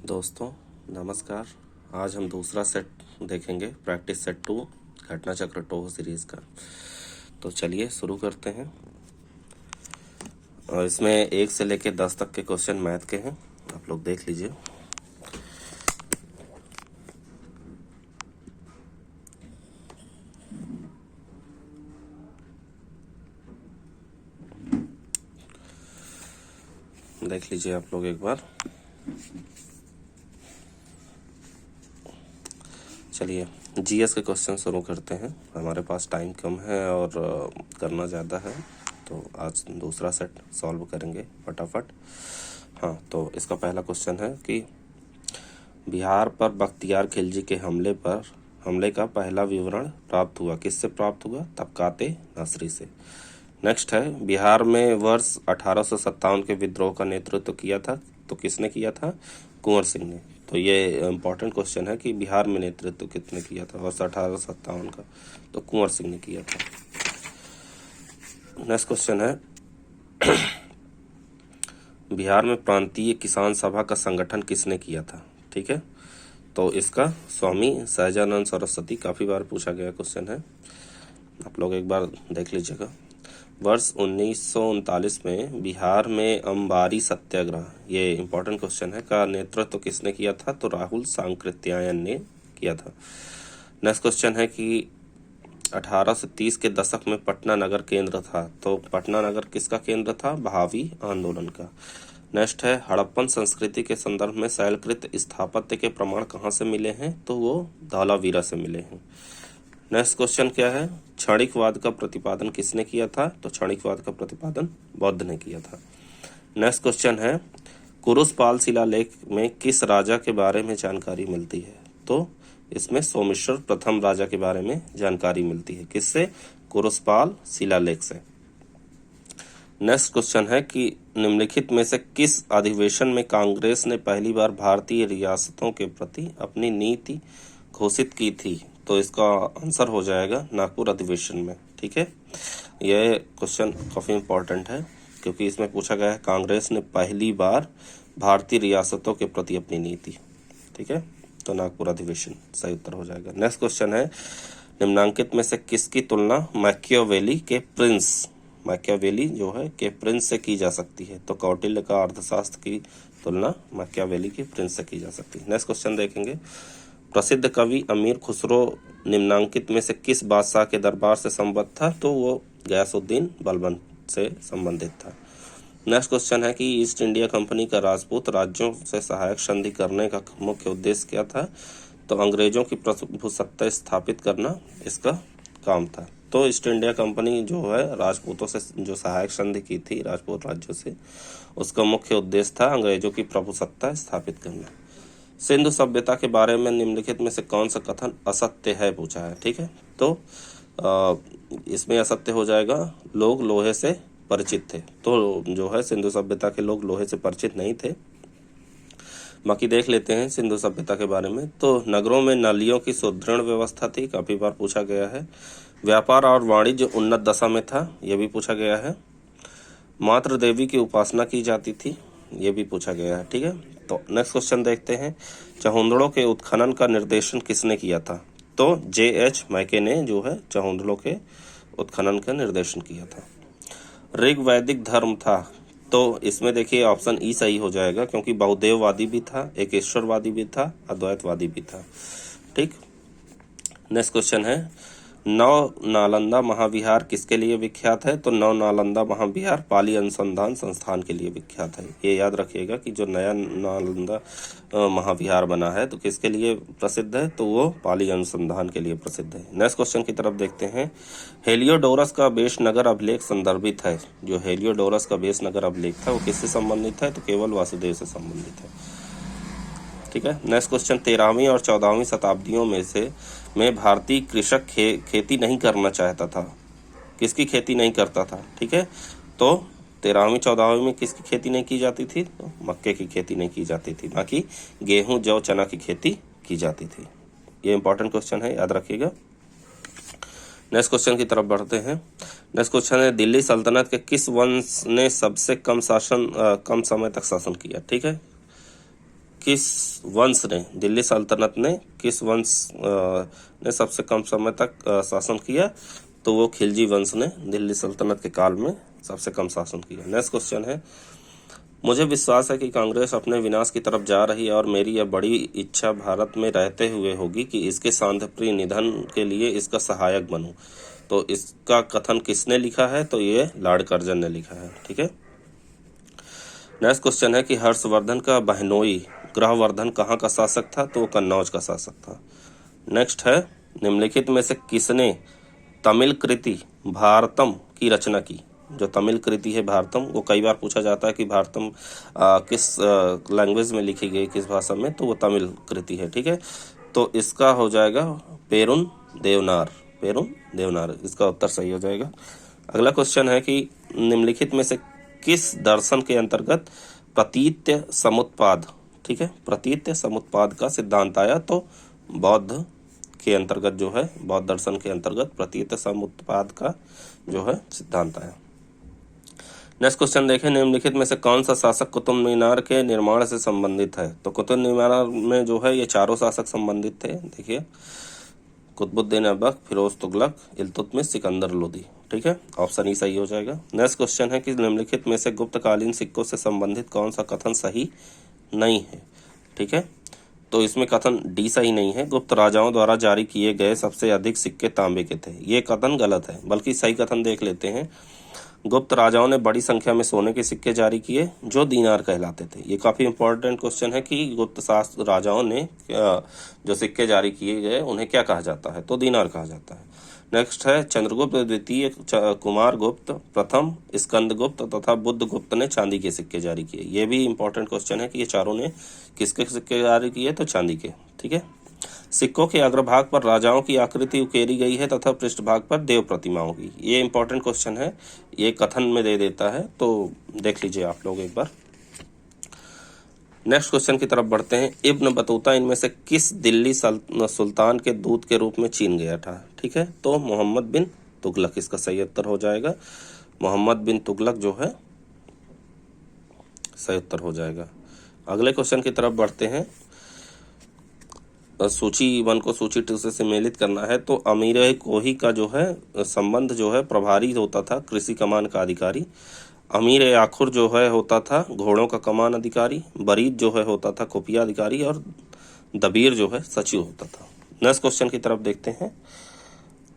दोस्तों नमस्कार। आज हम दूसरा सेट देखेंगे, प्रैक्टिस सेट 2 घटना चक्र टोह सीरीज़ का। तो चलिए शुरू करते हैं। और इसमें 1 से लेकर 10 तक के क्वेश्चन मैथ के हैं, आप लोग देख लीजिए। देख लीजिए आप लोग एक बार। चलिए जीएस के क्वेश्चन शुरू करते हैं। हमारे पास टाइम कम है और करना ज़्यादा है, तो आज दूसरा सेट सॉल्व करेंगे फटाफट। हाँ, तो इसका पहला क्वेश्चन है कि बिहार पर बख्तियार खिलजी के हमले का पहला विवरण प्राप्त हुआ, किससे प्राप्त हुआ? तबकाते नसरी से। नेक्स्ट है, बिहार में वर्ष 1857 के विद्रोह का नेतृत्व किया था, तो किसने किया था? कुंवर सिंह ने। तो ये इम्पोर्टेंट क्वेश्चन है कि बिहार में नेतृत्व किसने किया था वर्ष 1857 का? तो कुंवर सिंह ने किया था। नेक्स्ट क्वेश्चन है, बिहार में प्रांतीय किसान सभा का संगठन किसने किया था? ठीक है, तो इसका स्वामी सहजानंद सरस्वती। काफ़ी बार पूछा गया क्वेश्चन है, आप लोग एक बार देख लीजिएगा। वर्ष 1939 में बिहार में अंबारी सत्याग्रह, ये इम्पोर्टेंट क्वेश्चन है, का नेतृत्व किसने किया था? तो राहुल सांकृत्यायन ने किया था। नेक्स्ट क्वेश्चन है कि 1830 के दशक में पटना नगर केंद्र था, तो पटना नगर किसका केंद्र था? भावी आंदोलन का। नेक्स्ट है, हड़प्पन संस्कृति के संदर्भ में शैलकृत स्थापत्य के प्रमाण कहाँ से मिले हैं? तो वो धौलावीरा से मिले हैं। नेक्स्ट क्वेश्चन क्या है, क्षणिकवाद का प्रतिपादन किसने किया था? तो क्षणिकवाद का प्रतिपादन बौद्ध ने किया था। नेक्स्ट क्वेश्चन है, कुरुशपाल शिलालेख में किस राजा के बारे में जानकारी मिलती है? तो इसमें सोमेश्वर प्रथम राजा के बारे में जानकारी मिलती है। किससे? कुरुशपाल शिलालेख से। नेक्स्ट क्वेश्चन है कि निम्नलिखित में से किस अधिवेशन में कांग्रेस ने पहली बार भारतीय रियासतों के प्रति अपनी नीति घोषित की थी? तो इसका आंसर हो जाएगा नागपुर अधिवेशन में। ठीक है, यह क्वेश्चन काफ़ी इम्पोर्टेंट है क्योंकि इसमें पूछा गया है कांग्रेस ने पहली बार भारतीय रियासतों के प्रति अपनी नीति। ठीक है, तो नागपुर अधिवेशन सही उत्तर हो जाएगा। नेक्स्ट क्वेश्चन है, निम्नांकित में से किसकी तुलना मैकियावेली जो है के प्रिंस से की जा सकती है? तो कौटिल्य का अर्थशास्त्र की तुलना मैकियावेली के प्रिंस से की जा सकती है। नेक्स्ट क्वेश्चन देखेंगे, प्रसिद्ध कवि अमीर खुसरो निम्नांकित में से किस बादशाह के दरबार से संबद्ध था? तो वो गयासुद्दीन बलबन से संबंधित था। नेक्स्ट क्वेश्चन है कि ईस्ट इंडिया कंपनी का राजपूत राज्यों से सहायक संधि करने का मुख्य उद्देश्य क्या था? तो अंग्रेजों की प्रभुसत्ता स्थापित करना इसका काम था। तो ईस्ट इंडिया कंपनी जो है राजपूतों से जो सहायक संधि की थी राजपूत राज्यों से, उसका मुख्य उद्देश्य था अंग्रेजों की प्रभुसत्ता स्थापित करना। सिंधु सभ्यता के बारे में निम्नलिखित में से कौन सा कथन असत्य है पूछा है। ठीक है, तो इसमें असत्य हो जाएगा लोग लोहे से परिचित थे। तो जो है सिंधु सभ्यता के लोग लोहे से परिचित नहीं थे। बाकी देख लेते हैं सिंधु सभ्यता के बारे में। तो नगरों में नालियों की सुदृढ़ व्यवस्था थी, काफी बार पूछा गया है। व्यापार और वाणिज्य उन्नत दशा में था, यह भी पूछा गया है। मातृ देवी की उपासना की जाती थी, ये भी पूछा गया है। ठीक है, तो नेक्स्ट क्वेश्चन देखते हैं, चहुंदड़ों के उत्खनन का निर्देशन किसने किया था? तो J.H. मैके ने जो है चहुंदड़ों के उत्खनन का निर्देशन किया था। ऋग वैदिक धर्म था, तो इसमें देखिए ऑप्शन ई सही हो जाएगा क्योंकि बहुदेववादी भी था, एकेश्वरवादी भी था, अद्वैतवादी भी था। ठीक, नेक्स्ट क्वेश्चन है, नव नालंदा महाविहार किसके लिए विख्यात है? तो नव नालंदा महाविहार पाली अनुसंधान संस्थान के लिए विख्यात है। ये याद रखिएगा कि जो नया नालंदा महाविहार बना है तो किसके लिए प्रसिद्ध है? तो वो पाली अनुसंधान के लिए प्रसिद्ध है। नेक्स्ट क्वेश्चन की तरफ देखते हैं, हेलियोडोरस का बेशनगर अभिलेख संदर्भित है। जो हेलियोडोरस का बेशनगर अभिलेख था वो किससे संबंधित है? तो केवल वासुदेव से संबंधित है। ठीक है, नेक्स्ट क्वेश्चन, 13वीं और 14वीं शताब्दियों में भारतीय कृषक खेती नहीं करना चाहता था। किसकी खेती नहीं करता था? ठीक है, तो 13वीं 14वीं में किसकी खेती नहीं की जाती थी? तो मक्के की खेती नहीं की जाती थी, बाकी गेहूं जौ चना की खेती की जाती थी। ये इंपॉर्टेंट क्वेश्चन है, याद रखिएगा। नेक्स्ट क्वेश्चन की तरफ बढ़ते हैं। नेक्स्ट क्वेश्चन है, दिल्ली सल्तनत के किस वंश ने सबसे कम समय तक शासन किया? ठीक है, किस वंश ने, दिल्ली सल्तनत ने किस वंश ने सबसे कम समय तक शासन किया? तो वो खिलजी वंश ने दिल्ली सल्तनत के काल में सबसे कम शासन किया। नेक्स्ट क्वेश्चन है, मुझे विश्वास है कि कांग्रेस अपने विनाश की तरफ जा रही है और मेरी यह बड़ी इच्छा भारत में रहते हुए होगी कि इसके शांतिप्रिय निधन के लिए इसका सहायक बनूं। तो इसका कथन किसने लिखा है? तो ये लॉर्ड कर्जन ने लिखा है। ठीक है। नेक्स्ट क्वेश्चन है कि हर्षवर्धन का बहनोई ग्रहवर्धन कहाँ का शासक था? तो वो कन्नौज का शासक था। नेक्स्ट है, निम्नलिखित में से किसने तमिल कृति भारतम की रचना की? जो तमिल कृति है भारतम, वो कई बार पूछा जाता है कि भारतम किस लैंग्वेज में लिखी गई, किस भाषा में? तो वो तमिल कृति है। ठीक है। तो इसका हो जाएगा पेरुन देवनार। पेरुन देवनार इसका उत्तर सही हो जाएगा। अगला क्वेश्चन है कि निम्नलिखित में से किस दर्शन के अंतर्गत प्रतीत्य समुत्पाद, ठीक है, प्रतीत्य समुत्पाद का सिद्धांत आया? तो बौद्ध के अंतर्गत जो है, बौद्ध दर्शन के अंतर्गत प्रतीत्य समुत्पाद का जो है सिद्धांत आया। नेक्स्ट क्वेश्चन देखें, निम्नलिखित में से कौन सा शासक कुतुब मीनार के निर्माण से संबंधित है? तो कुतुब मीनार में जो है ये चारों शासक संबंधित थे। देखिए, कुतुबुद्दीन ऐबक, फिरोज तुगलक, इल्तुतमिश, सिकंदर लोदी। ठीक है, ऑप्शन ई सही हो जाएगा। नेक्स्ट क्वेश्चन है कि निम्नलिखित में से गुप्तकालीन सिक्कों से संबंधित कौन सा कथन सही नहीं है? ठीक है, तो इसमें कथन डी सही नहीं है। गुप्त राजाओं द्वारा जारी किए गए सबसे अधिक सिक्के तांबे के थे, ये कथन गलत है। बल्कि सही कथन देख लेते हैं। गुप्त राजाओं ने बड़ी संख्या में सोने के सिक्के जारी किए जो दीनार कहलाते थे। ये काफी इंपॉर्टेंट क्वेश्चन है कि गुप्त शास्त्र राजाओं ने जो सिक्के जारी किए गए उन्हें क्या कहा जाता है? तो दीनार कहा जाता है। नेक्स्ट है, चंद्रगुप्त द्वितीय, कुमार गुप्त प्रथम, स्कंद गुप्त तथा बुद्ध गुप्त ने चांदी के सिक्के जारी किए। ये भी इंपॉर्टेंट क्वेश्चन है कि ये चारों ने किसके सिक्के जारी किए? तो चांदी के। ठीक है। सिक्कों के अग्रभाग पर राजाओं की आकृति उकेरी गई है तथा पृष्ठभाग पर देव प्रतिमाओं की। ये इंपॉर्टेंट क्वेश्चन है, ये कथन में दे देता है, तो देख लीजिए आप लोग एक बार। नेक्स्ट क्वेश्चन की तरफ बढ़ते हैं। इब्न बतूता इनमें से किस दिल्ली सुल्तान के दूत के रूप में चीन गया था? ठीक है, तो मोहम्मद बिन तुगलक इसका सही उत्तर हो जाएगा। मोहम्मद बिन तुगलक जो है सही उत्तर हो जाएगा। अगले क्वेश्चन की तरफ बढ़ते हैं। सूची 1 को सूची 2 से सम्मिलित करना है। तो अमीर कोही का जो है संबंध जो है प्रभारी होता था कृषि कमान का अधिकारी। अमीर आखुर जो है होता था घोड़ों का कमान अधिकारी। बरीद जो है होता था खुफिया अधिकारी। और दबीर जो है सचिव होता था। नेक्स्ट क्वेश्चन की तरफ देखते हैं।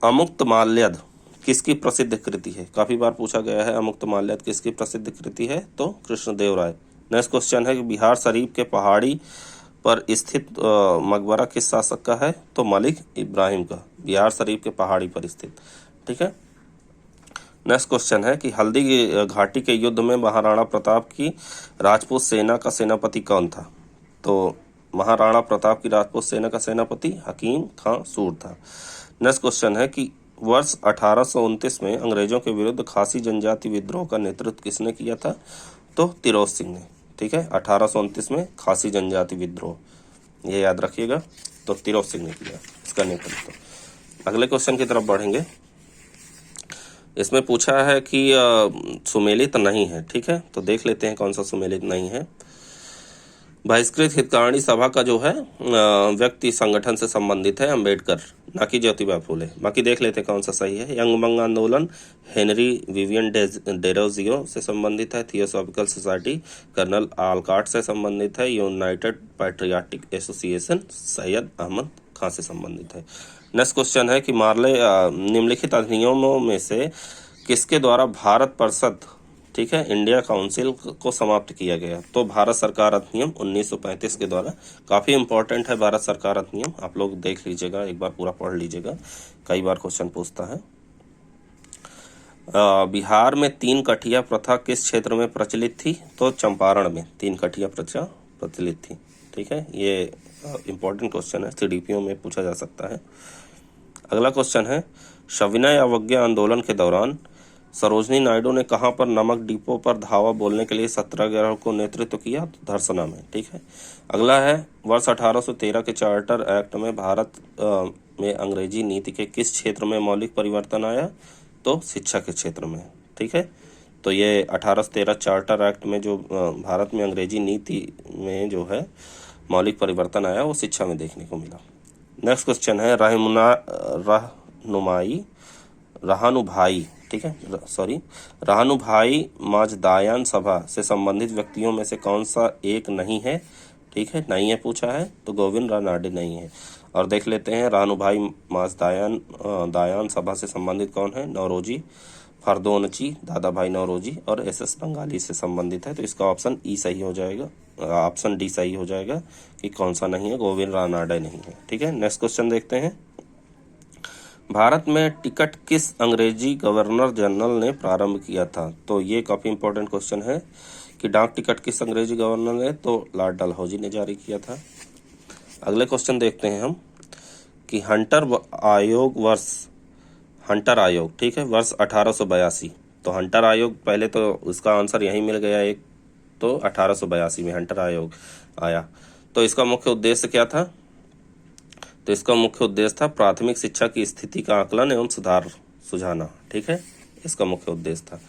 अमुक्त माल्यद किसकी प्रसिद्ध कृति है? काफी बार पूछा गया है अमुक्त माल्यद किसकी प्रसिद्ध कृति है? तो कृष्णदेव राय। नेक्स्ट क्वेश्चन है कि बिहार शरीफ के पहाड़ी पर स्थित मकबरा किस शासक का है? तो मलिक इब्राहिम का, बिहार शरीफ के पहाड़ी पर स्थित। ठीक है। नेक्स्ट क्वेश्चन है कि हल्दी घाटी के युद्ध में महाराणा प्रताप की राजपूत सेना का सेनापति कौन था? तो महाराणा प्रताप की राजपूत सेना का सेनापति हकीम खां सूर था। नेक्स्ट क्वेश्चन है कि वर्ष 1829 में अंग्रेजों के विरुद्ध खासी जनजाति विद्रोह का नेतृत्व किसने किया था? तो तिरोध सिंह ने। ठीक है, 1829 में खासी जनजाति विद्रोह, ये याद रखिएगा। तो तिरोध सिंह ने किया इसका नेतृत्व। अगले क्वेश्चन की तरफ बढ़ेंगे। इसमें पूछा है कि सुमेलित नहीं है। ठीक है, तो देख लेते हैं कौन सा सुमेलित नहीं है। बहिष्कृत हितकारिणी सभा का जो है व्यक्ति संगठन से संबंधित है अम्बेडकर, ना कि ज्योतिबा फूले। बाकी देख लेते हैं कौन सा सही है। यंग मंग आंदोलन हेनरी विवियन डेरोजियो से संबंधित है। थियोसॉफिकल सोसाइटी कर्नल आलकाट से संबंधित है। United patriotic association Syed Ahmad Khan से संबंधित है। नेक्स्ट क्वेश्चन है कि मार्ले निम्नलिखित अधिनियमों में से किसके द्वारा भारत परिषद, ठीक है, इंडिया काउंसिल को समाप्त किया गया? तो भारत सरकार अधिनियम 1935 के द्वारा। काफी इंपॉर्टेंट है भारत सरकार अधिनियम, आप लोग देख लीजिएगा, एक बार पूरा पढ़ लीजिएगा, कई बार क्वेश्चन पूछता है। बिहार में 3 कठिया प्रथा किस क्षेत्र में प्रचलित थी? तो चंपारण में 3 कठिया प्रथा प्रचलित थी। ठीक है, ये इंपॉर्टेंट क्वेश्चन है, सीडीपीओ में पूछा जा सकता है। अगला क्वेश्चन है, सविनय अवज्ञा आंदोलन के दौरान सरोजनी नायडू ने कहां पर नमक डिपो पर धावा बोलने के लिए सत्याग्रह को नेतृत्व किया? तो धरसना में। ठीक है। अगला है, वर्ष 1813 के चार्टर एक्ट में भारत में अंग्रेजी नीति के किस क्षेत्र में मौलिक परिवर्तन आया? तो शिक्षा के क्षेत्र में। ठीक है, तो ये 1813 चार्टर एक्ट में जो भारत में अंग्रेजी नीति में जो है मौलिक परिवर्तन आया वो शिक्षा में देखने को मिला। नेक्स्ट क्वेश्चन है रहानुभाई, ठीक है, रहानुभाई माजदायान सभा से संबंधित व्यक्तियों में से कौन सा एक नहीं है, ठीक है, नहीं है पूछा है, तो गोविंद रानाडे नहीं है। और देख लेते हैं रहानुभाई दायान सभा से संबंधित कौन है, नौरोजी फरदोनची, दादा भाई नौरोजी और एस बंगाली से संबंधित है। तो इसका ऑप्शन ई सही हो जाएगा, ऑप्शन डी सही हो जाएगा कि कौन सा नहीं है, गोविंद रानाडे नहीं है। ठीक है, नेक्स्ट क्वेश्चन देखते हैं। भारत में टिकट किस अंग्रेजी गवर्नर जनरल ने प्रारंभ किया था? तो ये काफ़ी इंपॉर्टेंट क्वेश्चन है कि डाक टिकट किस अंग्रेजी गवर्नर ने, तो लॉर्ड डलहौजी ने जारी किया था। अगले क्वेश्चन देखते हैं हम कि हंटर आयोग, ठीक है, वर्ष 1882। तो हंटर आयोग, पहले तो उसका आंसर यहीं मिल गया एक, तो 1882 में हंटर आयोग आया। तो इसका मुख्य उद्देश्य क्या था? तो इसका मुख्य उद्देश्य था प्राथमिक शिक्षा की स्थिति का आकलन एवं सुधार सुझाना। ठीक है, इसका मुख्य उद्देश्य था,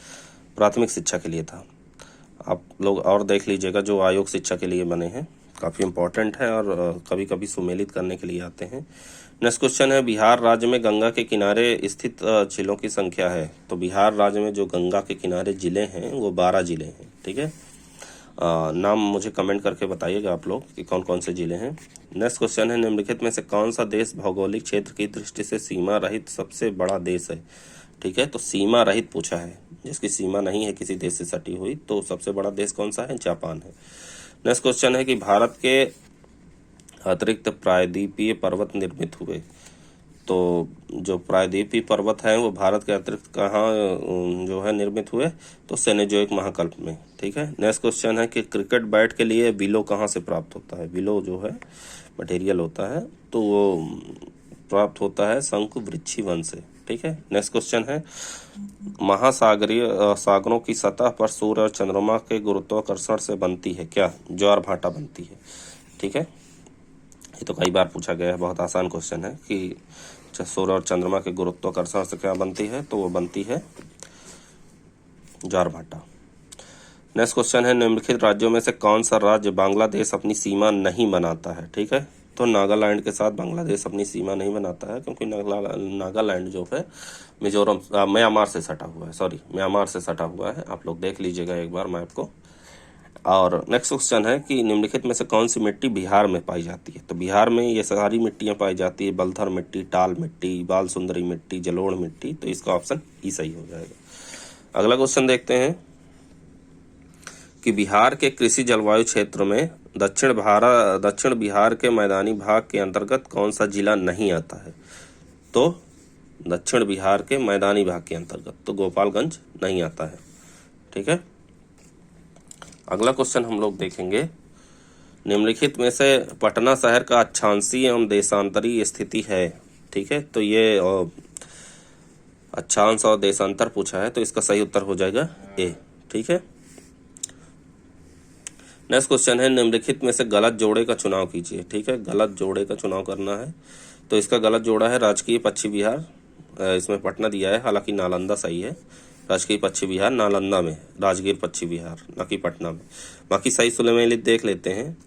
प्राथमिक शिक्षा के लिए था। आप लोग और देख लीजिएगा, जो आयोग शिक्षा के लिए बने हैं काफ़ी इम्पोर्टेंट है और कभी कभी सुमेलित करने के लिए आते हैं। नेक्स्ट क्वेश्चन है, बिहार राज्य में गंगा के किनारे स्थित जिलों की संख्या है? तो बिहार राज्य में जो गंगा के किनारे जिले हैं वो 12 जिले हैं। ठीक है, नाम मुझे कमेंट करके बताइएगा आप लोग कि कौन कौन से जिले हैं। नेक्स्ट क्वेश्चन है, निम्नलिखित में से कौन सा देश भौगोलिक क्षेत्र की दृष्टि से सीमा रहित सबसे बड़ा देश है? ठीक है, तो सीमा रहित पूछा है, जिसकी सीमा नहीं है किसी देश से सटी हुई, तो सबसे बड़ा देश कौन सा है? जापान है। नेक्स्ट क्वेश्चन है कि भारत के अतिरिक्त प्रायद्वीपीय पर्वत निर्मित हुए? तो जो प्रायद्वीपीय पर्वत हैं वो भारत के अतिरिक्त कहाँ जो है निर्मित हुए? तो सेनेजोइक महाकल्प में। ठीक है, नेक्स्ट क्वेश्चन है कि क्रिकेट बैट के लिए विलो कहाँ से प्राप्त होता है? विलो जो है मटेरियल होता है, तो वो प्राप्त होता है शंकु वृक्षी वन से। ठीक है, नेक्स्ट क्वेश्चन है, महासागरीय सागरों की सतह पर सूर्य और चंद्रमा के गुरुत्वाकर्षण से बनती है क्या? ज्वार भाटा बनती है। ठीक है, ये तो कई बार पूछा गया है, बहुत आसान क्वेश्चन है कि सूर्य और चंद्रमा के गुरुत्वाकर्षण से क्या बनती है? तो वो बनती है ज्वार भाटा। नेक्स्ट क्वेश्चन है, निम्नलिखित राज्यों में से कौन सा राज्य बांग्लादेश अपनी सीमा नहीं बनाता है? ठीक है, तो नागालैंड के साथ बांग्लादेश अपनी सीमा नहीं बनाता है, क्योंकि नागालैंड जो है मिजोरम म्यांमार से सटा हुआ है, म्यांमार से सटा हुआ है। आप लोग देख लीजिएगा एक बार मैप को। और नेक्स्ट क्वेश्चन है कि निम्नलिखित में से कौन सी मिट्टी बिहार में पाई जाती है? तो बिहार में ये सारी मिट्टियां पाई जाती है, बलथर मिट्टी, टाल मिट्टी, बाल सुंदरी मिट्टी, जलोढ़ मिट्टी। तो इसका ऑप्शन ई सही हो जाएगा। अगला क्वेश्चन देखते हैं कि बिहार के कृषि जलवायु क्षेत्र में दक्षिण बिहार के मैदानी भाग के अंतर्गत कौन सा जिला नहीं आता है? तो दक्षिण बिहार के मैदानी भाग के अंतर्गत तो गोपालगंज नहीं आता है। ठीक है, अगला क्वेश्चन हम लोग देखेंगे, निम्नलिखित में से पटना शहर का अक्षांशीय एवं देशांतरी स्थिति है? ठीक है, तो ये अक्षांश और देशांतर पूछा है, तो इसका सही उत्तर हो जाएगा ए। ठीक है, नेक्स्ट क्वेश्चन है, निम्नलिखित में से गलत जोड़े का चुनाव कीजिए। ठीक है, गलत जोड़े का चुनाव करना है, तो इसका गलत जोड़ा है राजकीय पश्चिम बिहार, इसमें पटना दिया है, हालांकि नालंदा सही है। राजकीय पश्चिम बिहार नालंदा में, राजगीर पश्चिम बिहार, ना कि पटना में। बाकी सही सुलेमेलित देख लेते हैं।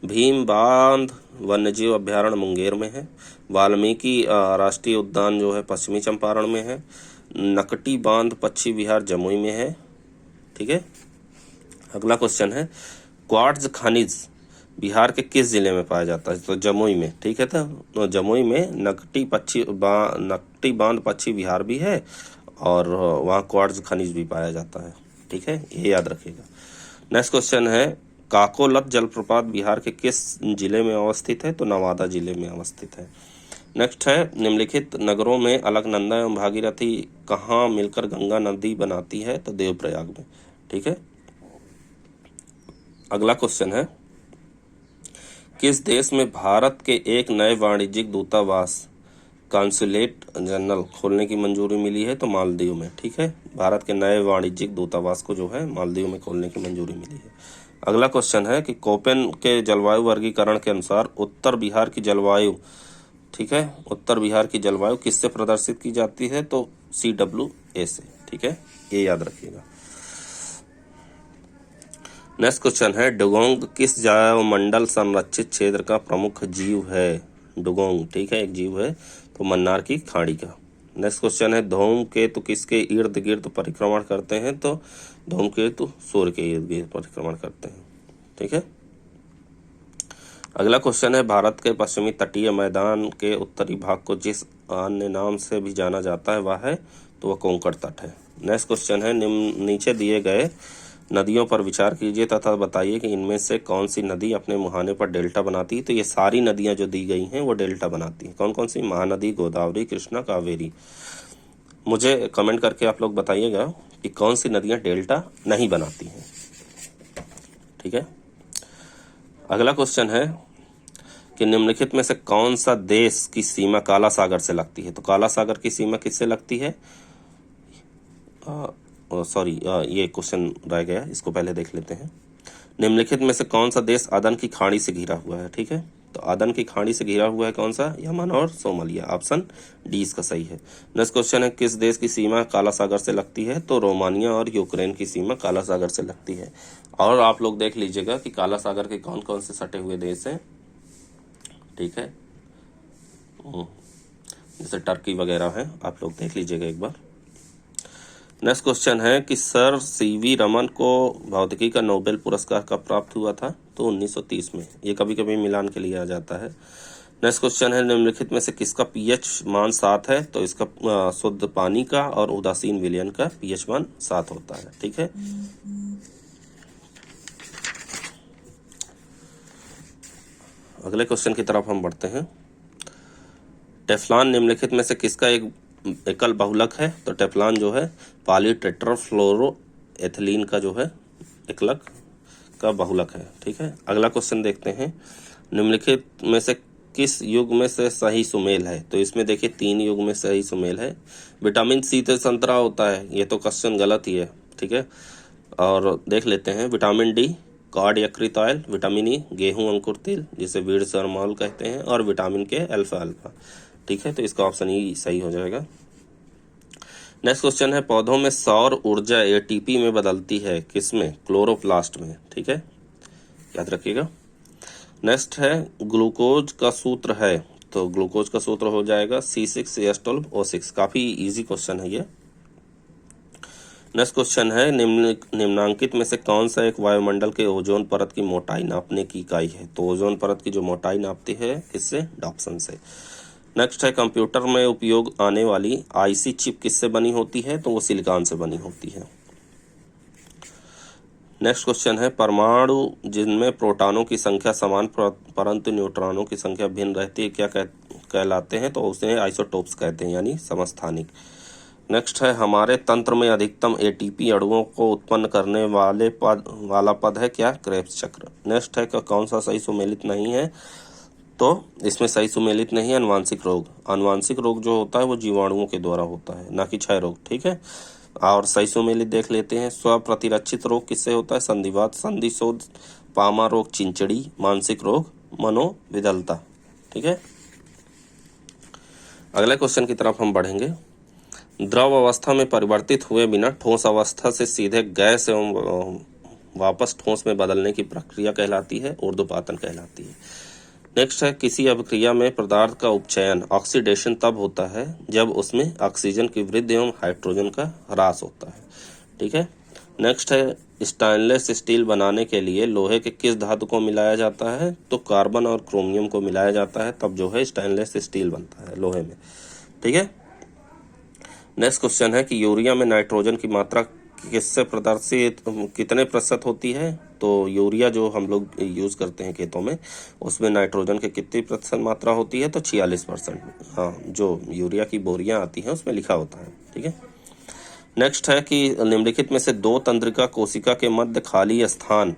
भीम बांध वन्यजीव अभ्यारण्य मुंगेर में है। वाल्मीकि राष्ट्रीय उद्यान जो है पश्चिमी चंपारण में है। नकटी बांध पश्चिम बिहार जमुई में है। ठीक है, अगला क्वेश्चन है, क्वार्ट्ज खनिज बिहार के किस जिले में पाया जाता है? तो जमुई में। ठीक है, तो जमुई में नकटी बांध पश्चिम बिहार भी है और वहाँ क्वार्ट्ज खनिज भी पाया जाता है। ठीक है, ये याद रखिएगा। नेक्स्ट क्वेश्चन है, काकोलत जलप्रपात बिहार के किस जिले में अवस्थित है? तो नवादा जिले में अवस्थित है। नेक्स्ट है, निम्नलिखित नगरों में अलकनंदा एवं भागीरथी कहाँ मिलकर गंगा नदी बनाती है? तो देवप्रयाग में। ठीक है, अगला क्वेश्चन है, किस देश में भारत के एक नए वाणिज्यिक दूतावास कॉन्सुलेट जनरल खोलने की मंजूरी मिली है? तो मालदीव में। ठीक है, भारत के नए वाणिज्यिक दूतावास को जो है मालदीव में खोलने की मंजूरी मिली है। अगला क्वेश्चन है कि कोपेन के जलवायु वर्गीकरण के अनुसार उत्तर बिहार की जलवायु, ठीक है, उत्तर बिहार की जलवायु किससे प्रदर्शित की जाती है? तो CWA से। ठीक है, ये याद रखिएगा। नेक्स्ट क्वेश्चन है डुगोंग किस जैवमंडल संरक्षित क्षेत्र का प्रमुख जीव है। डुगोंग ठीक है एक जीव है, तो मन्नार की खाड़ी का। नेक्स्ट क्वेश्चन है धूमकेतु किसके इर्द गिर्द परिक्रमण करते हैं, तो धूमकेतु सूर्य के इर्द गिर्द परिक्रमण करते हैं। ठीक है। अगला क्वेश्चन है भारत के पश्चिमी तटीय मैदान के उत्तरी भाग को जिस अन्य नाम से भी जाना जाता है वह है, तो वह कोंकण तट है। नेक्स्ट क्वेश्चन है नीचे दिए गए नदियों पर विचार कीजिए तथा बताइए कि इनमें से कौन सी नदी अपने मुहाने पर डेल्टा बनाती है। तो ये सारी नदियां जो दी गई हैं वो डेल्टा बनाती हैं। कौन कौन सी? महानदी, गोदावरी, कृष्णा, कावेरी। मुझे कमेंट करके आप लोग बताइएगा कि कौन सी नदियां डेल्टा नहीं बनाती हैं। ठीक है। अगला क्वेश्चन है कि निम्नलिखित में से कौन सा देश की सीमा काला सागर से लगती है। तो काला सागर की सीमा किससे लगती है? सॉरी ये क्वेश्चन रह गया, इसको पहले देख लेते हैं। निम्नलिखित में से कौन सा देश अदन की खाड़ी से घिरा हुआ है। ठीक है, तो अदन की खाड़ी से घिरा हुआ है कौन सा? यमन और सोमालिया। ऑप्शन डी इसका सही है। नेक्स्ट क्वेश्चन है किस देश की सीमा काला सागर से लगती है। तो रोमानिया और यूक्रेन की सीमा काला सागर से लगती है। और आप लोग देख लीजिएगा कि काला सागर के कौन कौन से सटे हुए देश हैं। ठीक है, जैसे टर्की वगैरह है, आप लोग देख लीजिएगा एक बार। नेक्स्ट क्वेश्चन है कि सर सीवी रमन को भौतिकी का नोबेल पुरस्कार कब प्राप्त हुआ था। तो 1930 में। ये कभी कभी मिलान के लिए आ जाता है। नेक्स्ट क्वेश्चन है निम्नलिखित में से किसका पीएच मान 7 है। तो इसका शुद्ध पानी का और उदासीन विलयन का पीएच मान 7 होता है। ठीक है। अगले क्वेश्चन की तरफ हम बढ़ते हैं। टेफ्लॉन निम्नलिखित में से किसका एक एकल बहुलक है। तो टेफ्लॉन जो है पॉलीटेट्राफ्लोरोएथिलीन का जो है एकलक का बहुलक है। ठीक है। अगला क्वेश्चन देखते हैं निम्नलिखित में से किस युग में से सही सुमेल है। तो इसमें देखिए 3 युग में सही सुमेल है। विटामिन सी तो संतरा होता है, ये तो क्वेश्चन गलत ही है। ठीक है। और देख लेते हैं विटामिन डी कॉड यकृत ऑयल, विटामिन ई गेहूं अंकुर तिल जिसे वीर सरमौल कहते हैं, और विटामिन के अल्फा अल्फा। ठीक है, तो इसका ऑप्शन ई सही हो जाएगा। नेक्स्ट क्वेश्चन है पौधों में सौर ऊर्जा एटीपी में बदलती है किसमें? क्लोरोप्लास्ट में। ठीक है, याद रखिएगा। नेक्स्ट है ग्लूकोज का सूत्र है। तो ग्लूकोज का सूत्र हो जाएगा C6H12O6। काफी इजी क्वेश्चन है ये। नेक्स्ट क्वेश्चन है निम्नांकित में से कौन सा एक वायुमंडल के ओजोन परत की मोटाई नापने की इकाई है। तो ओजोन परत की जो मोटाई नापती है किससे? डॉप्सन से। नेक्स्ट है कंप्यूटर में उपयोग आने वाली आईसी चिप किससे बनी होती है। तो वो सिलिकॉन से बनी होती है। नेक्स्ट क्वेश्चन है परमाणु जिनमें प्रोटॉनों की संख्या समान परंतु न्यूट्रॉनों की संख्या भिन्न रहती है क्या कहलाते हैं। तो उसे आइसोटोप्स कहते हैं, यानी समस्थानिक। नेक्स्ट है हमारे तंत्र में अधिकतम एटीपी अणुओं को उत्पन्न करने वाला पद है क्या? क्रेब्स चक्र। नेक्स्ट है कौन सा सही सुमेलित नहीं है। तो इसमें सही सुमेलित नहीं है अनुवांशिक रोग। अनुवांशिक रोग जो होता है वो जीवाणुओं के द्वारा होता है, ना कि क्षय रोग। ठीक है। और सही सुमेलित देख लेते हैं। स्व प्रतिरक्षित रोग किससे होता है? संधिवात, संधिशोथ, पामा रोग, चिंचड़ी, मानसिक रोग, मनोविदलता। ठीक है। अगले क्वेश्चन की तरफ हम बढ़ेंगे। द्रव अवस्था में परिवर्तित हुए बिना ठोस अवस्था से सीधे गैस एवं वापस ठोस में बदलने की प्रक्रिया कहलाती है ऊर्ध्वपातन कहलाती है। नेक्स्ट है किसी अभिक्रिया में पदार्थ का उपचयन ऑक्सीडेशन तब होता है जब उसमें ऑक्सीजन की वृद्धि एवं हाइड्रोजन का ह्रास होता है। ठीक है। नेक्स्ट है स्टेनलेस स्टील बनाने के लिए लोहे के किस धातु को मिलाया जाता है। तो कार्बन और क्रोमियम को मिलाया जाता है, तब जो है स्टेनलेस स्टील बनता है लोहे में। ठीक है। नेक्स्ट क्वेश्चन है कि यूरिया में नाइट्रोजन की मात्रा किससे प्रदर्शित कितने प्रतिशत होती है। तो यूरिया जो हम लोग यूज करते हैं खेतों में, उसमें नाइट्रोजन की कितनी प्रतिशत मात्रा होती है। तो 46%। हाँ, जो यूरिया की बोरियां आती हैं उसमें लिखा होता है। ठीक है। नेक्स्ट है कि निम्नलिखित में से 2 तंत्रिका कोशिका के मध्य खाली स्थान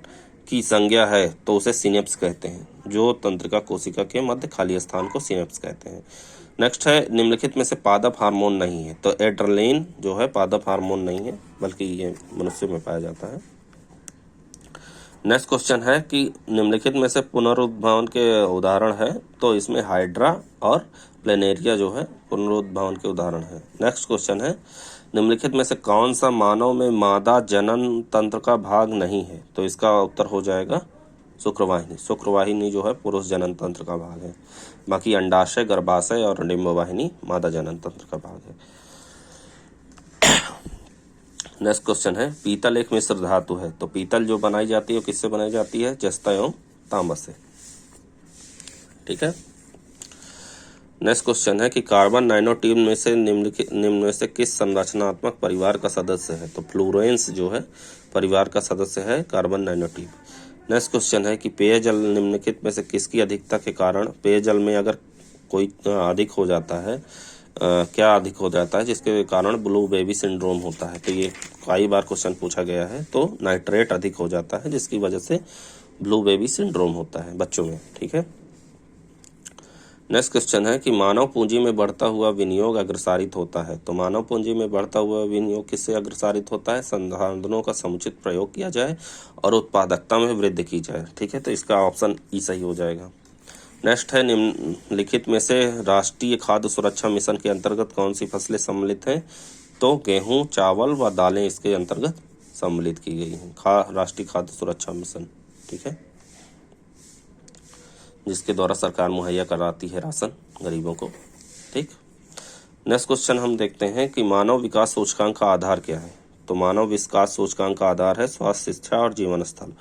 की संज्ञा है तो उसे सिनेप्स कहते हैं। जो तंत्रिका कोशिका के मध्य खाली स्थान को सिनेप्स कहते हैं। नेक्स्ट है निम्नलिखित में से पादप हार्मोन नहीं है। तो एड्रेनलिन जो है पादप हार्मोन नहीं है, बल्कि ये मनुष्य में पाया जाता है। नेक्स्ट क्वेश्चन है कि निम्नलिखित में से पुनरुद्भवन के उदाहरण है। तो इसमें हाइड्रा और प्लेनेरिया जो है पुनरुद्भवन के उदाहरण है। नेक्स्ट क्वेश्चन है निम्नलिखित में से कौन सा मानव में मादा जनन तंत्र का भाग नहीं है? तो इसका उत्तर हो जाएगा शुक्रवाहिनी। शुक्रवाहिनी जो है पुरुष जनन तंत्र का भाग है, बाकी अंडाशय, गर्भाशय और डिंबवाहिनी मादा जनन तंत्र का भाग है। नेक्स्ट क्वेश्चन है, पीतल एक मिश्र धातु है, तो पीतल जो बनाई जाती है वो किससे बनाई जाती है? जस्ता एवं तांबा से। ठीक है। नेक्स्ट क्वेश्चन है कि कार्बन नाइनोट्यूब में से निम्न में से किस संरचनात्मक परिवार का सदस्य है? तो फ्लोरेंस जो है परिवार का सदस्य है कार्बन नाइनोट्यूब। नेक्स्ट क्वेश्चन है कि पेयजल निम्नलिखित में से किसकी अधिकता के कारण पेयजल में अगर कोई अधिक हो जाता है, क्या अधिक हो जाता है जिसके कारण ब्लू बेबी सिंड्रोम होता है? तो ये कई बार क्वेश्चन पूछा गया है। तो नाइट्रेट अधिक हो जाता है जिसकी वजह से ब्लू बेबी सिंड्रोम होता है बच्चों में। ठीक है। नेक्स्ट क्वेश्चन है कि मानव पूंजी में बढ़ता हुआ विनियोग अग्रसारित होता है, तो मानव पूंजी में बढ़ता हुआ विनियोग किससे अग्रसारित होता है? संसाधनों का समुचित प्रयोग किया जाए और उत्पादकता में वृद्धि की जाए। ठीक है, तो इसका ऑप्शन ई सही हो जाएगा। नेक्स्ट है, निम्नलिखित में से राष्ट्रीय खाद्य सुरक्षा मिशन के अंतर्गत कौन सी फसलें सम्मिलित हैं? तो गेहूं, चावल व दालें इसके अंतर्गत सम्मिलित की गई हैं। राष्ट्रीय खाद्य सुरक्षा मिशन, ठीक है, जिसके द्वारा सरकार मुहैया कराती है राशन गरीबों को। ठीक। नेक्स्ट क्वेश्चन हम देखते हैं कि मानव विकास सूचकांक का आधार क्या है? तो मानव विकास सूचकांक का आधार है स्वास्थ्य, शिक्षा और जीवन स्थल।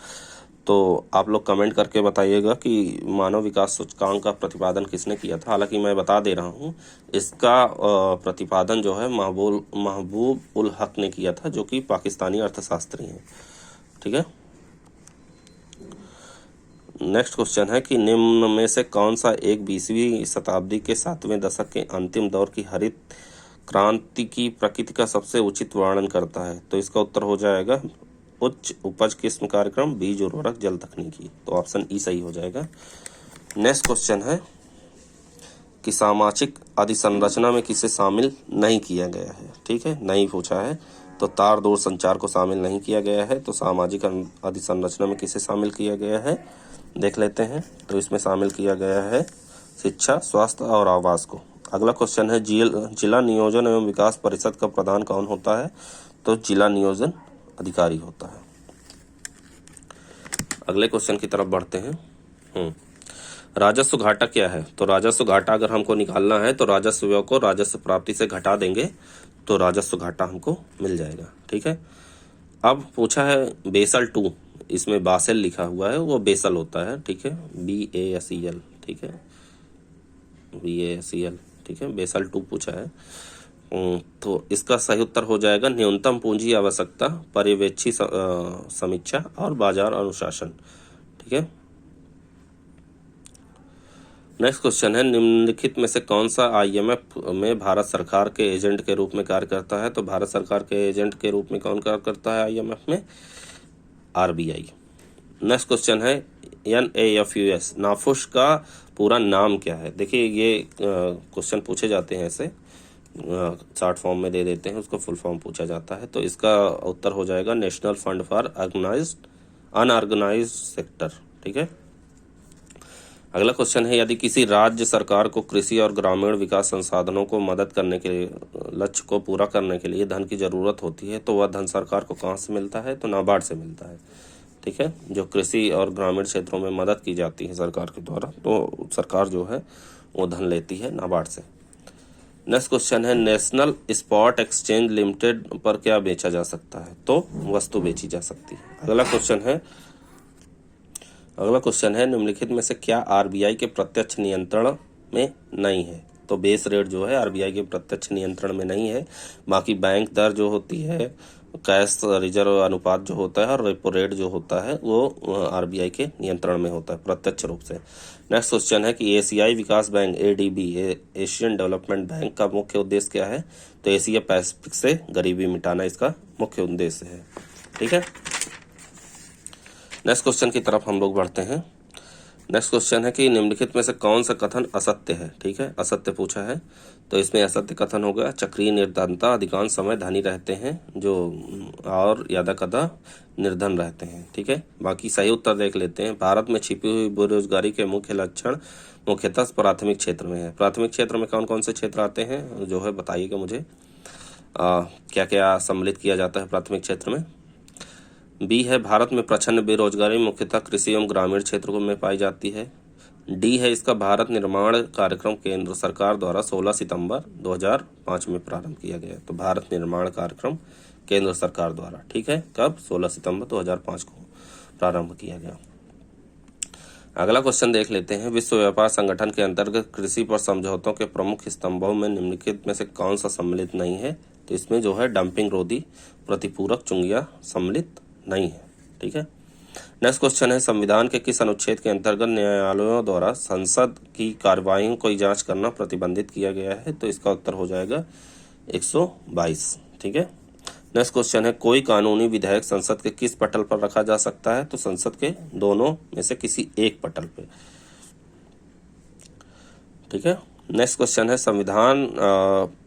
तो आप लोग कमेंट करके बताइएगा कि मानव विकास सूचकांक का प्रतिपादन किसने किया था। हालांकि मैं बता दे रहा हूँ, इसका प्रतिपादन जो है महबूब उल हक ने किया था, जो कि पाकिस्तानी अर्थशास्त्री हैं। ठीक है। नेक्स्ट क्वेश्चन है कि निम्न में से कौन सा एक 20वीं शताब्दी के 7वें दशक के अंतिम दौर की हरित क्रांति की प्रकृति का सबसे उचित वर्णन करता है? तो इसका उत्तर हो जाएगा उच्च उपज किस्म कार्यक्रम, बीज उर्वरक, जल तकनीकी। तो ऑप्शन ई सही हो जाएगा। नेक्स्ट क्वेश्चन है कि सामाजिक अधिसंरचना में किसे शामिल नहीं किया गया है? ठीक है, नहीं पूछा है, तो तार दूर संचार को शामिल नहीं किया गया है। तो सामाजिक अधिसंरचना में किसे शामिल किया गया है देख लेते हैं। तो इसमें शामिल किया गया है शिक्षा, स्वास्थ्य और आवास को। अगला क्वेश्चन है, जिला नियोजन एवं विकास परिषद का प्रधान कौन होता है? तो जिला नियोजन अधिकारी होता है। अगले क्वेश्चन की तरफ बढ़ते हैं। राजस्व घाटा क्या है? तो राजस्व घाटा अगर हमको निकालना है तो राजस्व व्यय को राजस्व प्राप्ति से घटा देंगे तो राजस्व घाटा हमको मिल जाएगा। ठीक है। अब पूछा है बेसल 2, इसमें बासेल लिखा हुआ है, वो बेसल होता है। ठीक है, BASEL। ठीक है, BASEL। ठीक है, बेसल 2 पूछा है। तो इसका सही उत्तर हो जाएगा न्यूनतम पूंजी आवश्यकता, पर्यवेक्षी समीक्षा और बाजार अनुशासन। ठीक है। नेक्स्ट क्वेश्चन है, निम्नलिखित में से कौन सा IMF में भारत सरकार के एजेंट के रूप में कार्य करता है? तो भारत सरकार के एजेंट के रूप में कौन कार्य करता है IMF में? RBI। नेक्स्ट क्वेश्चन है, NAFUS नाफुश का पूरा नाम क्या है? देखिए, ये क्वेश्चन पूछे जाते हैं, ऐसे शॉर्ट फॉर्म में दे देते हैं, उसको फुल फॉर्म पूछा जाता है। तो इसका उत्तर हो जाएगा national fund for unorganised sector. ठीक है। अगला क्वेश्चन है, यदि किसी राज्य सरकार को कृषि और ग्रामीण विकास संसाधनों को मदद करने के लक्ष्य को पूरा करने के लिए धन की जरूरत होती है, तो वह धन सरकार को कहाँ से मिलता है? तो नाबार्ड से मिलता है। ठीक है, जो कृषि और ग्रामीण क्षेत्रों में मदद की जाती है सरकार के द्वारा, तो सरकार जो है वो धन लेती है नाबार्ड से। नेक्स्ट क्वेश्चन है, नेशनल स्पॉट एक्सचेंज लिमिटेड पर क्या बेचा जा सकता है? तो वस्तु बेची जा सकती है। अगला क्वेश्चन है, निम्नलिखित में से क्या RBI के प्रत्यक्ष नियंत्रण में नहीं है? तो बेस रेट जो है RBI के प्रत्यक्ष नियंत्रण में नहीं है। बाकी बैंक दर जो होती है, कैश रिजर्व अनुपात जो होता है और रेपो रेट जो होता है वो RBI के नियंत्रण में होता है प्रत्यक्ष रूप से। नेक्स्ट क्वेश्चन है कि एशियाई विकास bank ADB Asian development bank का मुख्य उद्देश्य क्या है? तो एशिया पैसिफिक से गरीबी मिटाना इसका मुख्य उद्देश्य है। ठीक है। नेक्स्ट क्वेश्चन की तरफ हम लोग बढ़ते हैं। नेक्स्ट क्वेश्चन है कि निम्नलिखित में से कौन सा कथन असत्य है? ठीक है, असत्य पूछा है। तो इसमें असत्य कथन होगा चक्रीय निर्धनता, अधिकांश समय धनी रहते हैं जो और यदा कदा निर्धन रहते हैं। ठीक है। बाकी सही उत्तर देख लेते हैं। भारत में छिपी हुई बेरोजगारी के मुख्य लक्षण मुख्यतः प्राथमिक क्षेत्र में है। प्राथमिक क्षेत्र में कौन कौन से क्षेत्र आते हैं जो है बताइएगा मुझे। क्या क्या सम्मिलित किया जाता है प्राथमिक क्षेत्र में। बी है भारत में प्रचंड बेरोजगारी मुख्यतः कृषि एवं ग्रामीण क्षेत्रों में पाई जाती है। डी है इसका भारत निर्माण कार्यक्रम केंद्र सरकार द्वारा 16 सितंबर 2005 में प्रारंभ किया गया। तो भारत निर्माण कार्यक्रम केंद्र सरकार द्वारा, ठीक है, कब? 16 सितंबर 2005 को प्रारंभ किया गया। अगला क्वेश्चन देख लेते हैं। विश्व व्यापार संगठन के अंतर्गत कृषि पर समझौतों के प्रमुख स्तंभों में निम्नलिखित में से कौन सा सम्मिलित नहीं है? तो इसमें जो है डंपिंग रोधी प्रतिपूरक चुंगियां सम्मिलित नहीं है, ठीक है। नेक्स्ट क्वेश्चन है संविधान के किस अनुच्छेद के अंतर्गत न्यायालयों द्वारा संसद की कार्यवाही की जांच करना प्रतिबंधित किया गया है? तो इसका उत्तर हो जाएगा 122, ठीक है। नेक्स्ट क्वेश्चन है कोई कानूनी विधेयक संसद के किस पटल पर रखा जा सकता है? तो संसद के दोनों में से किसी एक पटल पे, ठीक है। नेक्स्ट क्वेश्चन है संविधान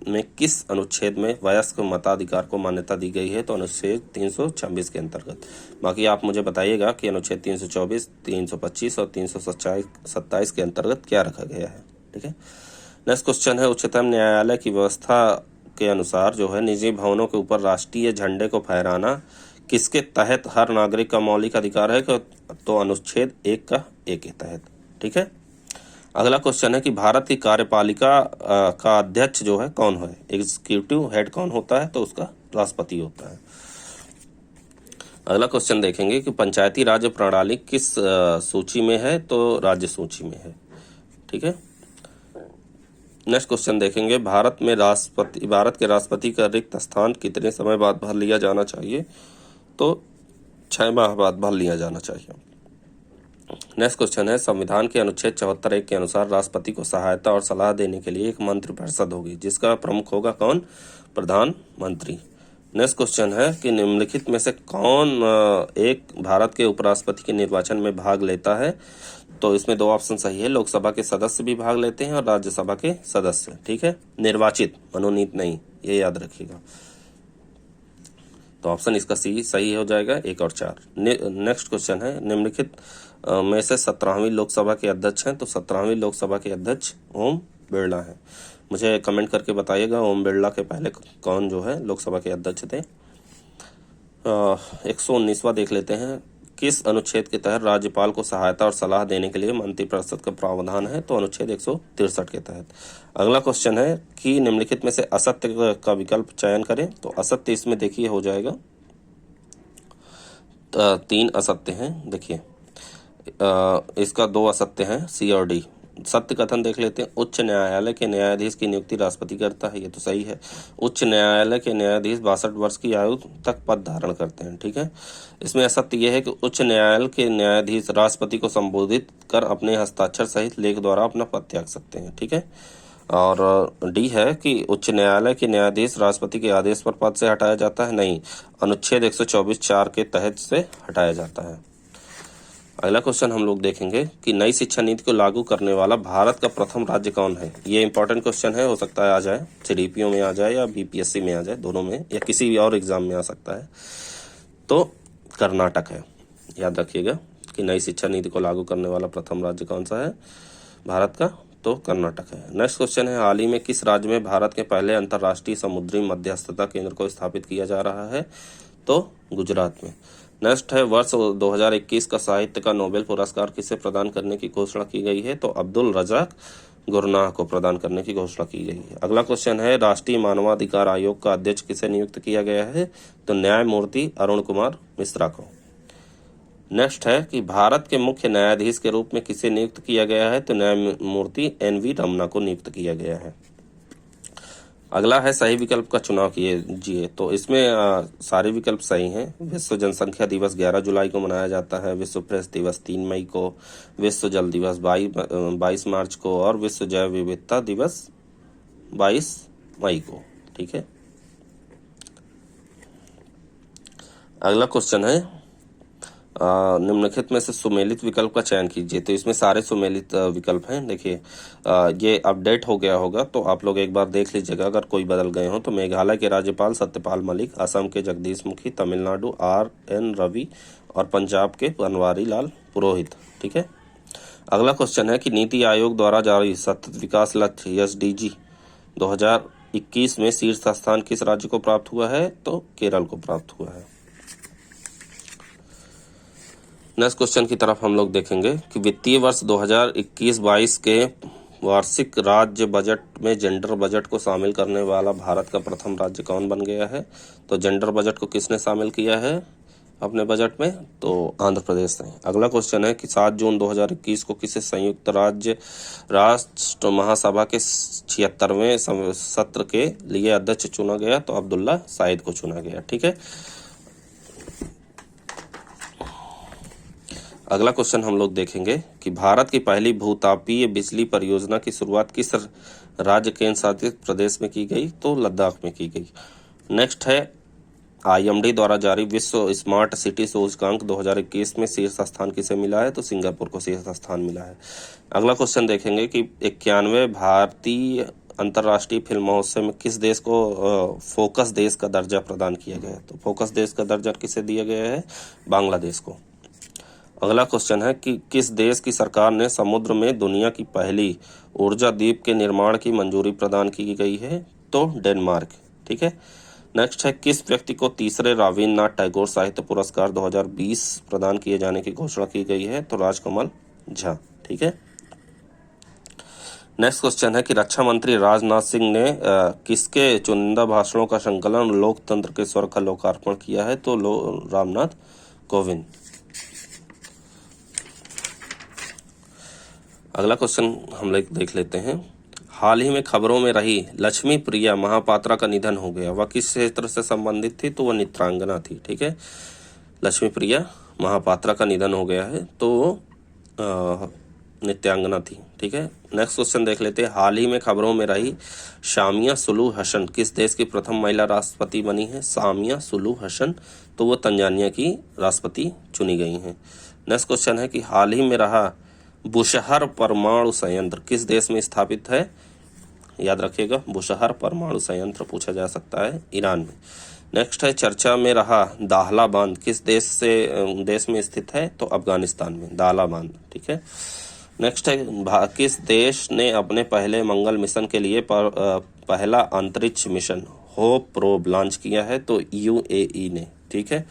में किस अनुच्छेद में वयस्क मताधिकार को मान्यता दी गई है? तो अनुच्छेद 326 के अंतर्गत। बाकी आप मुझे बताइएगा कि अनुच्छेद 324, 325 और 327 के अंतर्गत क्या रखा गया है, ठीक है। नेक्स्ट क्वेश्चन है उच्चतम न्यायालय की व्यवस्था के अनुसार जो है निजी भवनों के ऊपर राष्ट्रीय झंडे को फहराना किसके तहत हर नागरिक का मौलिक अधिकार है? तो अनुच्छेद 1 के तहत, ठीक है। अगला क्वेश्चन है कि भारत की कार्यपालिका का अध्यक्ष जो है कौन है? एग्जीक्यूटिव हेड कौन होता है? तो उसका राष्ट्रपति होता है। अगला क्वेश्चन देखेंगे कि पंचायती राज प्रणाली किस सूची में है? तो राज्य सूची में है, ठीक है। नेक्स्ट क्वेश्चन देखेंगे भारत के राष्ट्रपति का रिक्त स्थान कितने समय बाद भर लिया जाना चाहिए? तो 6 माह बाद भर लिया जाना चाहिए। नेक्स्ट क्वेश्चन है संविधान के अनुच्छेद 74(1) के अनुसार राष्ट्रपति को सहायता और सलाह देने के लिए एक मंत्रिपरिषद होगी जिसका प्रमुख होगा कौन? प्रधानमंत्री। नेक्स्ट क्वेश्चन है कि निम्नलिखित में से कौन एक भारत के उपराष्ट्रपति के निर्वाचन में भाग लेता है? तो इसमें 2 ऑप्शन सही है, लोकसभा के सदस्य भी भाग लेते हैं और राज्यसभा के सदस्य, ठीक है, निर्वाचित, मनोनीत नहीं, ये याद रखिएगा। तो ऑप्शन इसका सी सही हो जाएगा 1 और 4। नेक्स्ट क्वेश्चन है निम्नलिखित में से 17वीं लोकसभा के अध्यक्ष हैं? तो 17वीं लोकसभा के अध्यक्ष ओम बिरला हैं। मुझे कमेंट करके बताइएगा ओम बिरला के पहले कौन जो है लोकसभा के अध्यक्ष थे। 119वां देख लेते हैं। किस अनुच्छेद के तहत राज्यपाल को सहायता और सलाह देने के लिए मंत्रिपरिषद का प्रावधान है? तो अनुच्छेद 163 के तहत। अगला क्वेश्चन है कि निम्नलिखित में से असत्य का विकल्प चयन करें। तो असत्य इसमें देखिए हो जाएगा 3 असत्य हैं, देखिए इसका 2 असत्य हैं, सी और डी। सत्य कथन देख लेते हैं। उच्च न्यायालय के न्यायाधीश की नियुक्ति राष्ट्रपति करता है, ये तो सही है। उच्च न्यायालय के न्यायाधीश 62 वर्ष की आयु तक पद धारण करते हैं, ठीक है। इसमें असत्य यह है कि उच्च न्यायालय के न्यायाधीश राष्ट्रपति को संबोधित कर अपने हस्ताक्षर सहित लेख द्वारा अपना पद त्याग सकते हैं, ठीक है। और डी है कि उच्च न्यायालय के न्यायाधीश राष्ट्रपति के आदेश पर पद से हटाया जाता है, नहीं, अनुच्छेद 124(4) के तहत से हटाया जाता है। अगला क्वेश्चन हम लोग देखेंगे कि नई शिक्षा नीति को लागू करने वाला भारत का प्रथम राज्य कौन है? ये इंपॉर्टेंट क्वेश्चन है, हो सकता है आ जाए, सीडीपीओ में आ जाए या बीपीएससी में आ जाए, दोनों में, या किसी भी और एग्जाम में आ सकता है। तो कर्नाटक है, याद रखिएगा कि नई शिक्षा नीति को लागू करने वाला प्रथम राज्य कौन सा है भारत का? तो कर्नाटक है। नेक्स्ट क्वेश्चन है हाल ही में किस राज्य में भारत के पहले अंतर्राष्ट्रीय समुद्री मध्यस्थता केंद्र को स्थापित किया जा रहा है? तो गुजरात में। नेक्स्ट है वर्ष 2021 का साहित्य का नोबेल पुरस्कार किसे प्रदान करने की घोषणा की गई है? तो अब्दुल रज़ाक गुरनाह को प्रदान करने की घोषणा की गई है। अगला क्वेश्चन है राष्ट्रीय मानवाधिकार आयोग का अध्यक्ष किसे नियुक्त किया गया है? तो न्यायमूर्ति अरुण कुमार मिश्रा को। नेक्स्ट है कि भारत के मुख्य न्यायाधीश के रूप में किसे नियुक्त किया गया है? तो न्यायमूर्ति NV रमना को नियुक्त किया गया है। अगला है सही विकल्प का चुनाव कीजिए। तो इसमें सारे विकल्प सही हैं। विश्व जनसंख्या दिवस 11 जुलाई को मनाया जाता है, विश्व प्रेस दिवस 3 मई को, विश्व जल दिवस 22 मार्च को और विश्व जैव विविधता दिवस 22 मई को, ठीक है। अगला क्वेश्चन है निम्नलिखित में से सुमेलित विकल्प का चयन कीजिए। तो इसमें सारे सुमेलित विकल्प हैं। देखिए ये अपडेट हो गया होगा तो आप लोग एक बार देख लीजिएगा अगर कोई बदल गए हो। तो मेघालय के राज्यपाल सत्यपाल मलिक, असम के जगदीश मुखी, तमिलनाडु RN रवि और पंजाब के बनवारी लाल पुरोहित, ठीक है। अगला क्वेश्चन है कि नीति आयोग द्वारा जारी सतत विकास लक्ष्य SDG 2021 में शीर्ष स्थान किस राज्य को प्राप्त हुआ है? तो केरल को प्राप्त हुआ है। नेक्स्ट क्वेश्चन की तरफ हम लोग देखेंगे कि वित्तीय वर्ष 2021-22 के वार्षिक राज्य बजट में जेंडर बजट को शामिल करने वाला भारत का प्रथम राज्य कौन बन गया है? तो जेंडर बजट को किसने शामिल किया है अपने बजट में? तो आंध्र प्रदेश ने। अगला क्वेश्चन है कि 7 जून 2021 को किसे संयुक्त राज्य राष्ट्र महासभा के 76वें सत्र के लिए अध्यक्ष चुना गया? तो अब्दुल्ला साहिद को चुना गया। ठीक है, अगला क्वेश्चन हम लोग देखेंगे कि भारत की पहली भूतापीय बिजली परियोजना की शुरुआत किस राज्य केंद्र शासित प्रदेश में की गई? तो लद्दाख में की गई। नेक्स्ट है IMD द्वारा जारी विश्व स्मार्ट सिटी सूचकांक 2021 में शीर्ष स्थान किसे मिला है? तो सिंगापुर को शीर्ष स्थान मिला है। अगला क्वेश्चन देखेंगे कि 91वें भारतीय अंतर्राष्ट्रीय फिल्म महोत्सव में किस देश को फोकस देश का दर्जा प्रदान किया गया है? तो फोकस देश का दर्जा किसे दिया गया है? बांग्लादेश को। अगला क्वेश्चन है कि किस देश की सरकार ने समुद्र में दुनिया की पहली ऊर्जा द्वीप के निर्माण की मंजूरी प्रदान की गई है? तो डेनमार्क। ठीक है, नेक्स्ट है किस व्यक्ति को तीसरे रवींद्रनाथ टैगोर साहित्य पुरस्कार 2020 प्रदान किए जाने की घोषणा की गई है? तो राजकमल झा। ठीक है, नेक्स्ट क्वेश्चन है कि रक्षा मंत्री राजनाथ सिंह ने किसके चुनिंदा भाषणों का संकलन लोकतंत्र के स्वर का लोकार्पण किया है? तो रामनाथ कोविंद। अगला क्वेश्चन हम लोग देख लेते हैं। हाल ही में खबरों में रही लक्ष्मी प्रिया महापात्रा का निधन हो गया, वह किस क्षेत्र से संबंधित थी? तो वह नृत्यांगना थी। ठीक है, लक्ष्मी प्रिया महापात्रा का निधन हो गया है, तो नृत्यांगना थी। ठीक है, नेक्स्ट क्वेश्चन देख लेते हैं। हाल ही में खबरों में रही सामिया सुलूहु हसन किस देश की प्रथम महिला राष्ट्रपति बनी है? सामिया सुलूहु हसन, तो वो तंजानिया की राष्ट्रपति चुनी गई हैं। नेक्स्ट क्वेश्चन है कि हाल ही में रहा बुशहर परमाणु संयंत्र किस देश में स्थापित है? याद रखिएगा, बुशहर परमाणु संयंत्र पूछा जा सकता है ईरान में। नेक्स्ट है चर्चा में रहा दाहला बांध किस देश में स्थित है? तो अफगानिस्तान में दाहला बांध। ठीक है, नेक्स्ट है किस देश ने अपने पहले मंगल मिशन के लिए पहला अंतरिक्ष मिशन होप प्रोब लॉन्च किया है? तो UAE ने। ठीक है,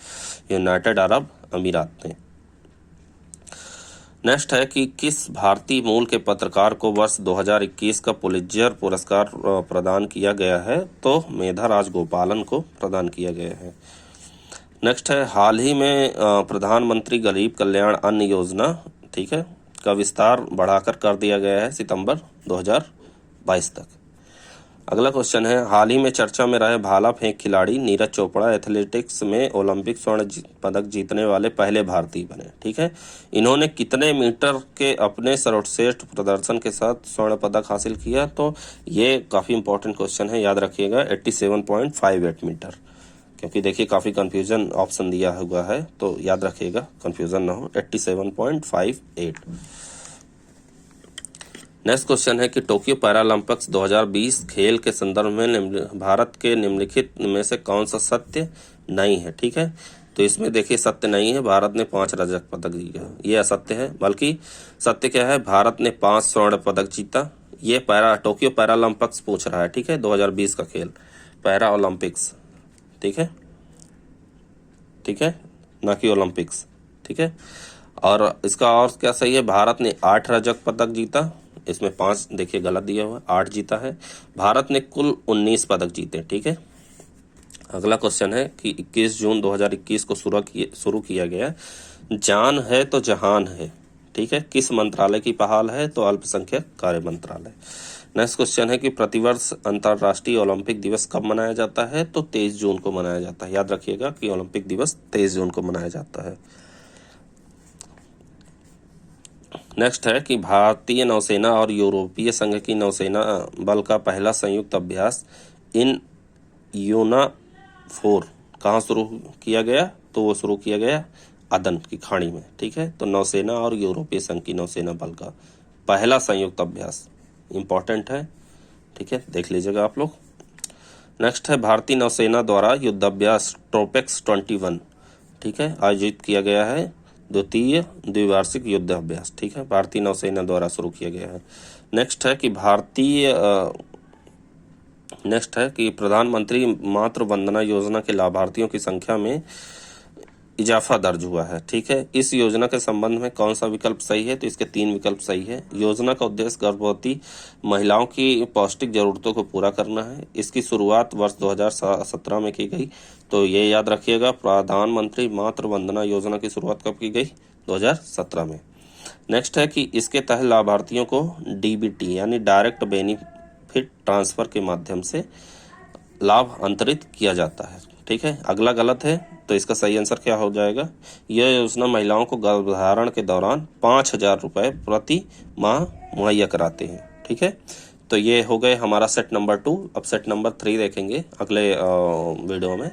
यूनाइटेड अरब अमीरात ने। नेक्स्ट है कि किस भारतीय मूल के पत्रकार को वर्ष 2021 का पुलित्जर पुरस्कार प्रदान किया गया है? तो मेधा राजगोपालन को प्रदान किया गया है। नेक्स्ट है हाल ही में प्रधानमंत्री गरीब कल्याण अन्न योजना, ठीक है, का विस्तार बढ़ाकर कर दिया गया है सितंबर 2022 तक। अगला क्वेश्चन है हाल ही में चर्चा में रहे भाला फेंक खिलाड़ी नीरज चोपड़ा एथलेटिक्स में ओलंपिक स्वर्ण पदक जीतने वाले पहले भारतीय बने। ठीक है, इन्होंने कितने मीटर के अपने सर्वश्रेष्ठ प्रदर्शन के साथ स्वर्ण पदक हासिल किया? तो ये काफ़ी इंपॉर्टेंट क्वेश्चन है, याद रखिएगा 87.58 मीटर, क्योंकि देखिए काफ़ी कंफ्यूजन ऑप्शन दिया हुआ है, तो याद रखिएगा कंफ्यूजन ना हो। 87.58। नेक्स्ट क्वेश्चन है कि टोक्यो पैरालंपिक्स 2020 खेल के संदर्भ में भारत के निम्नलिखित में से कौन सा सत्य नहीं है? ठीक है, तो इसमें देखिए सत्य नहीं है, भारत ने 5 रजत पदक जीता, ये असत्य है। बल्कि सत्य क्या है, भारत ने 5 स्वर्ण पदक जीता। ये टोक्यो पैरालंपिक्स पूछ रहा है। ठीक है, 2020 का खेल पैरा ओलंपिक्स। ठीक है, ठीक है, ना कि ओलंपिक्स। ठीक है, और इसका और क्या सही है, भारत ने 8 रजत पदक जीता, इसमें 5 देखिए गलत दिया हुआ, 8 जीता है। भारत ने कुल 19 पदक जीते। ठीक है, अगला क्वेश्चन है कि 21 जून 2021 को शुरू किया गया जान है तो जहान है, ठीक है, किस मंत्रालय की पहल है? तो अल्पसंख्यक कार्य मंत्रालय। नेक्स्ट क्वेश्चन है कि प्रतिवर्ष अंतर्राष्ट्रीय ओलंपिक दिवस कब मनाया जाता है? तो 23 जून को मनाया जाता है। याद रखिएगा कि ओलंपिक दिवस 23 जून को मनाया जाता है। नेक्स्ट है कि भारतीय नौसेना और यूरोपीय संघ की नौसेना बल का पहला संयुक्त अभ्यास इन यूनाफोर कहाँ शुरू किया गया? तो वो शुरू किया गया अदन की खाड़ी में। ठीक है, तो नौसेना और यूरोपीय संघ की नौसेना बल का पहला संयुक्त अभ्यास इंपॉर्टेंट है। ठीक है, देख लीजिएगा आप लोग। नेक्स्ट है भारतीय नौसेना द्वारा युद्धाभ्यास ट्रोपेक्स 21, ठीक है, आयोजित किया गया है द्वितीय द्विवार्षिक युद्ध अभ्यास। ठीक है, भारतीय नौसेना द्वारा शुरू किया गया है। नेक्स्ट है कि भारतीय नेक्स्ट है कि प्रधानमंत्री मातृ वंदना योजना के लाभार्थियों की संख्या में इजाफा दर्ज हुआ है। ठीक है, इस योजना के संबंध में कौन सा विकल्प सही है? तो इसके 3 विकल्प सही है। योजना का उद्देश्य गर्भवती महिलाओं की पौष्टिक जरूरतों को पूरा करना है। इसकी शुरुआत वर्ष 2017 में की गई। तो ये याद रखिएगा, प्रधानमंत्री मातृ वंदना योजना की शुरुआत कब की गई? 2017 में। नेक्स्ट है कि इसके तहत लाभार्थियों को डीबीटी यानी डायरेक्ट बेनिफिट ट्रांसफर के माध्यम से लाभ अंतरित किया जाता है। ठीक है, अगला गलत है, तो इसका सही आंसर क्या हो जाएगा? यह योजना महिलाओं को गर्भधारण के दौरान 5,000 रुपये प्रति माह मुहैया कराते हैं। ठीक है, तो ये हो गए हमारा सेट नंबर 2। अब सेट नंबर 3 देखेंगे अगले वीडियो में।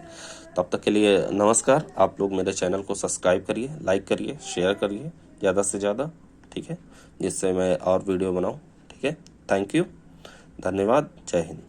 तब तक के लिए नमस्कार। आप लोग मेरे चैनल को सब्सक्राइब करिए, लाइक करिए, शेयर करिए ज़्यादा से ज़्यादा। ठीक है, जिससे मैं और वीडियो बनाऊँ। ठीक है, थैंक यू, धन्यवाद, जय हिंद।